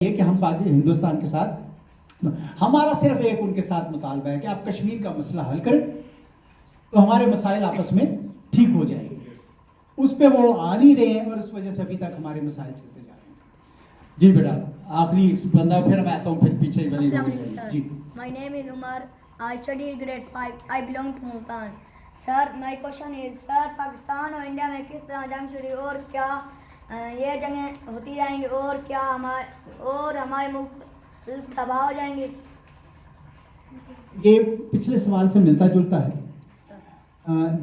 یہ کہ ہم ہندوستان کے ساتھ ہمارا صرف ایک ان کے ساتھ مطالبہ ہے کہ آپ کشمیر کا مسئلہ حل کریں تو ہمارے مسائل آپس میں ٹھیک ہو جائیں گے. اس پہ وہ آ نہیں رہے ہیں اور اس وجہ سے ابھی تک ہمارے مسائل چلتے جا رہے ہیں. جی بیٹا آخری بندہ پھر میں آتا ہوں پھر پیچھے والی جی. My name is Umar. I study grade 5. I belong to Multan. Sir, my question is, sir, Pakistan اور انڈیا میں کس طرح جنگ شروع اور کیا یہ جنگیں ہوتی رہیں گی اور کیا ہمارے ملک تباہ ہو جائیں گے؟ یہ پچھلے سوال سے ملتا جلتا ہے.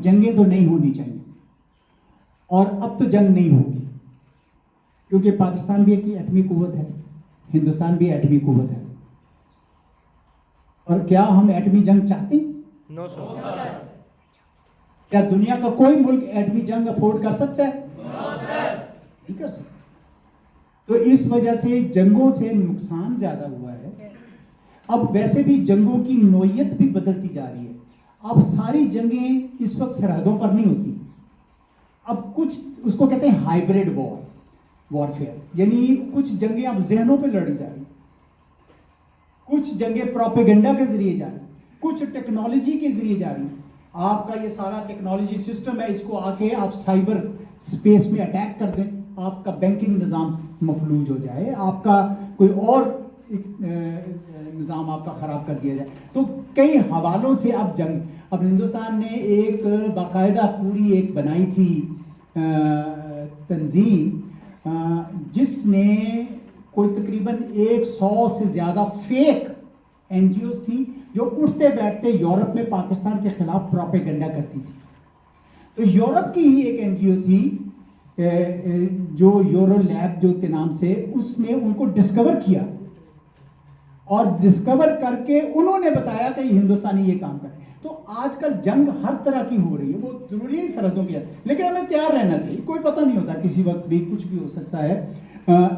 جنگیں تو نہیں ہونی چاہیے اور اب تو جنگ نہیں ہوگی کیونکہ پاکستان بھی ایک ایٹمی قوت ہے, ہندوستان بھی ایٹمی قوت ہے. اور کیا ہم ایٹمی جنگ چاہتے ہیں؟ نو سر. کیا دنیا کا کوئی ملک ایٹمی جنگ افورڈ کر سکتا ہے؟ نہیں کر سکتا. تو اس وجہ سے جنگوں سے نقصان زیادہ ہوا ہے. اب ویسے بھی جنگوں کی نوعیت بھی بدلتی جا رہی ہے. اب ساری جنگیں اس وقت سرحدوں پر نہیں ہوتی. اب کچھ اس کو کہتے ہیں ہائیبریڈ وارفیئر, یعنی کچھ جنگیں اب ذہنوں پہ لڑی جا رہی ہیں, کچھ جنگیں پروپیگنڈا کے ذریعے جا رہی ہیں, کچھ ٹیکنالوجی کے ذریعے جا رہی ہیں. آپ کا یہ سارا ٹیکنالوجی سسٹم ہے, اس کو آ کے آپ سائبر اسپیس میں اٹیک کر دیں, آپ کا بینکنگ نظام مفلوج ہو جائے, آپ کا کوئی اور نظام آپ کا خراب کر دیا جائے. تو کئی حوالوں سے اب جنگ, اب ہندوستان نے ایک باقاعدہ پوری ایک بنائی تھی تنظیم جس نے کوئی تقریباً 100 سے زیادہ فیک این جی اوز تھی جو اٹھتے بیٹھتے یورپ میں پاکستان کے خلاف پروپیگنڈا کرتی تھی. تو یورپ کی ہی ایک این جی او تھی جو یورو لیب جو کے نام سے, اس نے ان کو ڈسکور کیا اور ڈسکور کر کے انہوں نے بتایا کہ یہ ہندوستانی یہ کام کرے. تو آج کل جنگ ہر طرح کی ہو رہی ہے, وہ ضروری ہے سرحدوں کی, لیکن ہمیں تیار رہنا چاہیے. کوئی پتہ نہیں ہوتا, کسی وقت بھی کچھ بھی ہو سکتا ہے.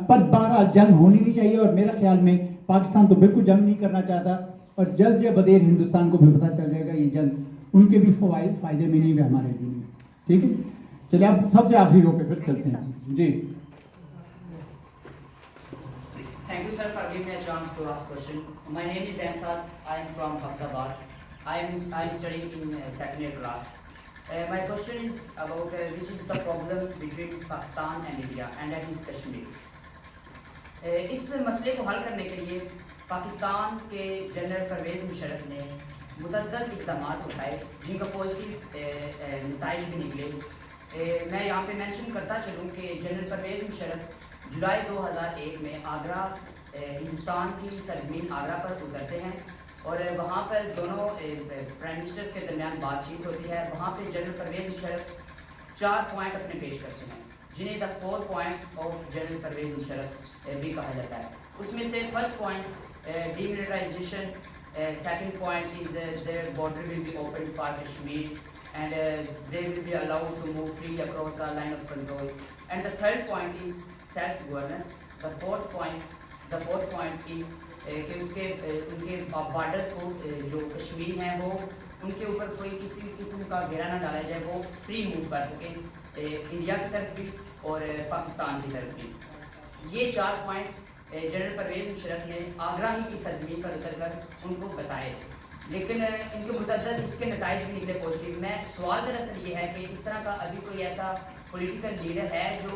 پر بہرحال جنگ ہونی نہیں چاہیے. اور میرے خیال میں پاکستان تو بالکل جنگ نہیں کرنا چاہتا, اور جلد بدیر ہندوستان کو بھی پتہ چل جائے گا یہ جنگ ان کے بھی فائدے میں نہیں ہے, ہمارے لیے نہیں. ٹھیک ہے, چلیے اب سب سے آخری رو پہ پھر چلتے ہیں. جی. Thank you, sir, for giving me a chance to ask question. My name is Ansar. I am from Hafizabad. I am studying in second year class. My question is about which is the problem between Pakistan and India, and that is Kashmir. اس مسئلے کو حل کرنے کے لیے پاکستان کے general Pervez Musharraf نے متعدد اقدامات اٹھائے جن کا پازیٹیو نتائج بھی نکلے. میں یہاں پہ مینشن کرتا چلوں کہ جنرل پرویز مشرف جولائی 2001 میں آگرہ ہندوستان کی سرزمین آگرہ پر اترتے ہیں اور وہاں پر دونوں پرائم منسٹرز کے درمیان بات چیت ہوتی ہے. وہاں پہ جنرل پرویز مشرف 4 پوائنٹ اپنے پیش کرتے ہیں جنہیں the 4 points of general Pervez Musharraf بھی کہا جاتا ہے. اس میں سے first point demilitarisation, second point is their border will be open for Kashmir and they will be allowed to move freely across the line of control, and the third point is self governance. The fourth point is کہ اس کے ان کے borders کو جو کشمیر ہیں وہ ان کے اوپر کوئی کسی قسم کا گھیرا نہ ڈالا جائے, وہ فری موو کر سکیں انڈیا کی طرف بھی اور پاکستان کی طرف بھی. یہ 4 پوائنٹ جنرل پرویز مشرف نے آگرہ ہی کی سرزمین پر اتر کر ان کو بتائے, لیکن ان کے متعدد اس کے نتائج بھی نکلے پازیٹیو. میں سوال دراصل یہ ہے کہ اس طرح کا ابھی کوئی ایسا پولیٹیکل لیڈر ہے جو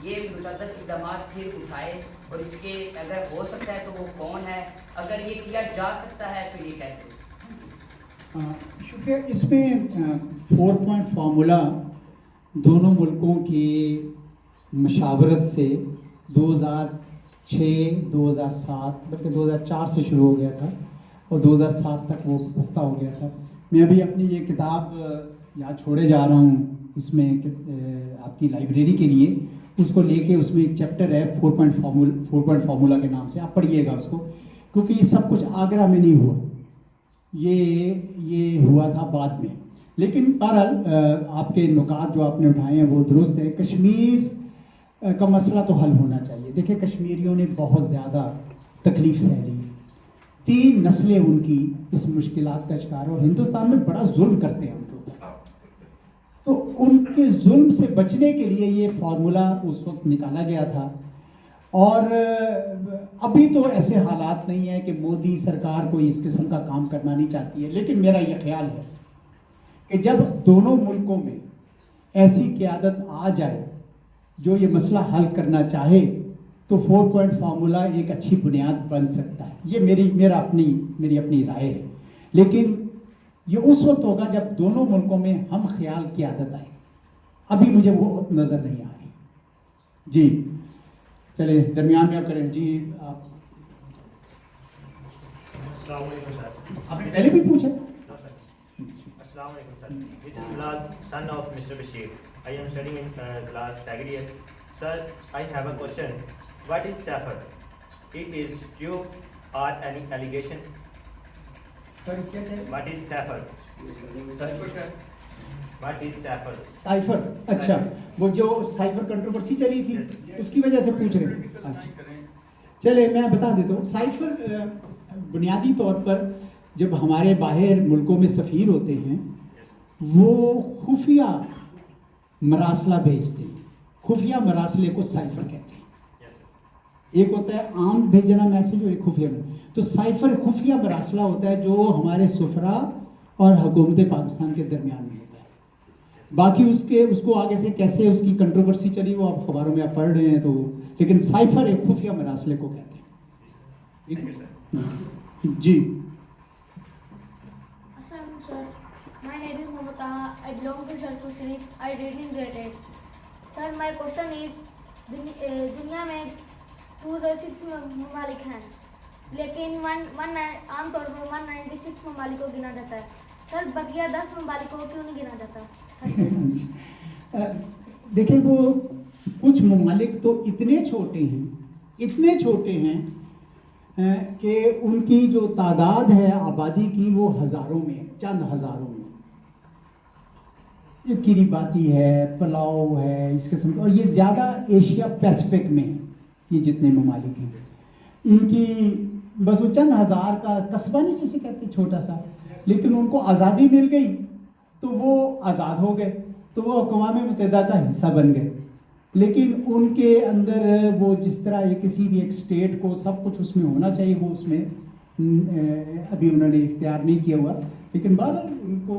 یہ متعدد اقدامات پھر اٹھائے, اور اس کے اگر ہو سکتا ہے تو وہ کون ہے, اگر یہ کیا جا سکتا ہے تو یہ کیسے؟ شکریہ. اس میں 4 پوائنٹ فارمولا دونوں ملکوں کی مشاورت سے 2006 2007 بلکہ 2004 سے شروع ہو گیا تھا اور 2007 تک وہ پختہ ہو گیا تھا. میں ابھی اپنی یہ کتاب یہاں چھوڑے جا رہا ہوں, اس میں آپ کی لائبریری کے لیے, اس کو لے کے اس میں ایک چیپٹر ہے 4 پوائنٹ فارمولا کے نام سے, آپ پڑھیے گا اس کو, کیونکہ یہ سب کچھ آگرہ میں نہیں ہوا, یہ ہوا تھا بعد میں. لیکن بہرحال آپ کے نکات جو آپ نے اٹھائے ہیں وہ درست ہے. کشمیر کا مسئلہ تو حل ہونا چاہیے. دیکھیں کشمیریوں نے بہت زیادہ تکلیف سہ لی, 3 نسلیں ان کی اس مشکلات کا شکار, اور ہندوستان میں بڑا ظلم کرتے ہیں ان کو. تو ان کے ظلم سے بچنے کے لیے یہ فارمولا اس وقت نکالا گیا تھا, اور ابھی تو ایسے حالات نہیں ہیں کہ مودی سرکار کوئی اس قسم کا کام کرنا نہیں چاہتی ہے، لیکن میرا یہ خیال ہے کہ جب دونوں ملکوں میں ایسی قیادت آ جائے جو یہ مسئلہ حل کرنا چاہے تو 4 پوائنٹ فارمولا ایک اچھی بنیاد بن سکتا ہے. یہ میری اپنی رائے ہے، لیکن یہ اس وقت ہوگا جب دونوں ملکوں میں ہم خیال قیادت آئے. ابھی مجھے وہ نظر نہیں آ رہی. جی چلے درمیان میں آپ کریں. جی آپ السلام علیکم سر. آپ نے پہلے بھی پوچھا. السلام علیکم سر. This is Bilal, son of Mr. Bashir. I am studying in class second year. Sir, I have a question. What is Saffir? It is true or any allegation? سر کیا کہہ رہے ہیں؟ What is Saffir? What is Saffir? Cipher. اچھا وہ جو cipher controversy چلی تھی اس کی وجہ سے پوچھ رہے ہیں. اچھا چلے میں بتا دیتا ہوں. سائفر بنیادی طور پر جب ہمارے باہر ملکوں میں سفیر ہوتے ہیں وہ خفیہ مراسلہ بھیجتے ہیں. خفیہ مراسلے کو سائفر کہتے ہیں. ایک ہوتا ہے عام بھیجنا میسج اور ایک خفیہ. تو سائفر خفیہ مراسلہ ہوتا ہے جو ہمارے سفراء اور حکومت پاکستان کے درمیان میں ہوتا ہے. باقی اس کو آگے سے کیسے اس کی کنٹروورسی چلی وہ آپ اخباروں میں آپ پڑھ رہے ہیں تو، لیکن سائفر ایک خفیہ مراسلے کو کہتے ہیں. جی Assalamualaikum sir. My name is Mohammad Taha. I belong to Sharku Sharif. I read in grade 8. Sir, my question is دنیا میں 206 ممالک ہیں لیکن عام طور پر 196 ممالک کو گنا جاتا ہے. سر بقیہ 10 ممالک کو کیوں نہیں گنا جاتا؟ دیکھیں وہ کچھ ممالک تو اتنے چھوٹے ہیں کہ ان کی جو تعداد ہے آبادی کی وہ ہزاروں میں، چند ہزاروں میں. یہ کریباتی ہے، پلاؤ ہے، اس قسم کا. اور یہ زیادہ ایشیا پیسفک میں یہ جتنے ممالک ہیں ان کی بس وہ چند ہزار کا قصبہ نہیں جسے کہتے ہیں چھوٹا سا، لیکن ان کو آزادی مل گئی تو وہ آزاد ہو گئے تو وہ اقوام متحدہ کا حصہ بن گئے. لیکن ان کے اندر وہ جس طرح کسی بھی ایک اسٹیٹ کو سب کچھ اس میں ہونا چاہیے وہ اس میں ابھی انہوں نے اختیار نہیں کیا ہوا، لیکن بہرحال ان کو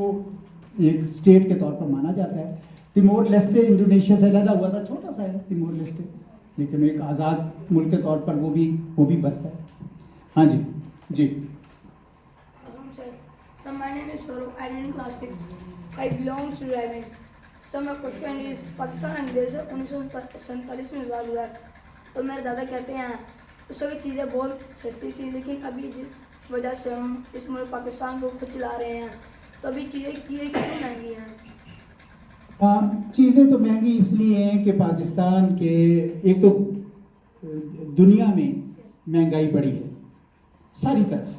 ایک اسٹیٹ کے طور پر مانا جاتا ہے. تیمور لیسٹے انڈونیشیا سے علیحدہ ہوا تھا، چھوٹا سا ہے تیمور لیسٹے، لیکن ایک آزاد ملک کے طور پر وہ بھی بستا ہے. ہاں جی جی. Sir, my name is Saurabh. I read in class 6. I belong to Raven. Sir, my question is Pakistan انگریز 1947 میں آزاد ہوا ہے تو میرے دادا کہتے ہیں اس وقت چیزیں بہت سستی تھیں لیکن ابھی جس وجہ سے ہم اس ملک پاکستان کو خود چلا رہے ہیں تو ابھی چیزیں کیوں مہنگی ہیں؟ چیزیں تو مہنگی اس لیے ہیں کہ پاکستان کے ایک تو دنیا میں مہنگائی بڑھی ہے ساری طرف.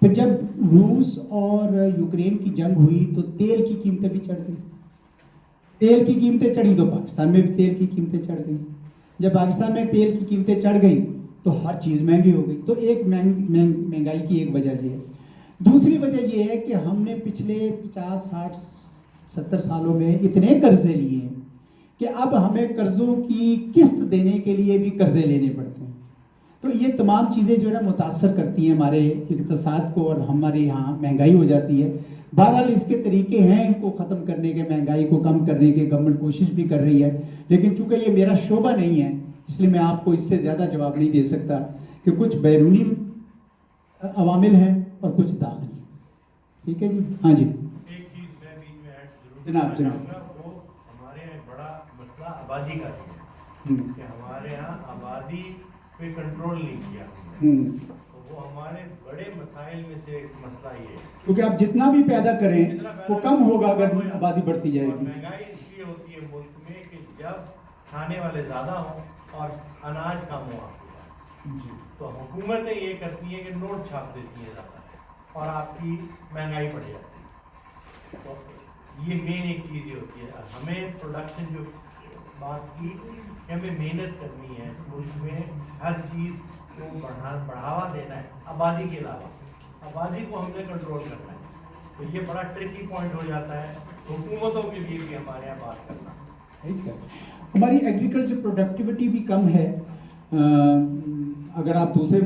پھر جب روس اور یوکرین کی جنگ ہوئی تو تیل کی قیمتیں بھی چڑھ گئیں. تیل کی قیمتیں چڑھی تو پاکستان میں بھی تیل کی قیمتیں چڑھ گئیں. جب پاکستان میں تیل کی قیمتیں چڑھ گئیں تو ہر چیز مہنگی ہو گئی. تو ایک مہنگائی کی ایک وجہ یہ ہے. دوسری وجہ یہ ہے کہ ہم نے پچھلے 50 60 70 سالوں میں اتنے قرضے لیے ہیں کہ اب ہمیں قرضوں کی قسط دینے کے لیے بھی قرضے لینے پڑتے ہیں. تو یہ تمام چیزیں جو ہے نا متاثر کرتی ہیں ہمارے اقتصاد کو اور ہمارے یہاں مہنگائی ہو جاتی ہے. بہرحال اس کے طریقے ہیں ان کو ختم کرنے کے، مہنگائی کو کم کرنے کے. گورنمنٹ کوشش بھی کر رہی ہے لیکن چونکہ یہ میرا شعبہ نہیں ہے اس لیے میں آپ کو اس سے زیادہ جواب نہیں دے سکتا کہ کچھ بیرونی عوامل ہیں اور کچھ داخلی. ٹھیک ہے جی. ہاں جی ایک چیز میں بھی میں ایڈ ضرور جناب کرنا چاہوں گا. وہ ہمارے یہاں بڑا مسئلہ آبادی کا ہے کہ ہمارے یہاں آبادی پہ کنٹرول نہیں کیا ہم نے. تو وہ ہمارے بڑے مسائل میں سے ایک مسئلہ یہ ہے کیونکہ آپ جتنا بھی پیدا کریں وہ کم ہوگا اگر آبادی بڑھتی جائے گی. مہنگائی اس لیے ہوتی ہے ملک میں کہ جب کھانے والے زیادہ ہوں اور اناج کم ہو آپ کے پاس تو حکومتیں یہ کرتی ہیں کہ نوٹ چھاپ دیتی ہیں زیادہ اور آپ کی مہنگائی بڑھ جاتی ہے. تو یہ مین ایک چیز یہ ہوتی ہے. ہمیں پروڈکشن جو بات کی کہ ہمیں محنت کرنی ہے اس ملک میں، ہر چیز کو بڑھاوا دینا ہے آبادی کے علاوہ. آبادی کو ہم نے کنٹرول کرنا ہے. تو یہ بڑا ٹرکی پوائنٹ ہو جاتا ہے حکومتوں کے لیے بھی ہمارے یہاں بات کرنا. صحیح ہے. ہماری ایگریکلچر پروڈکٹیوٹی بھی کم ہے اگر آپ دوسرے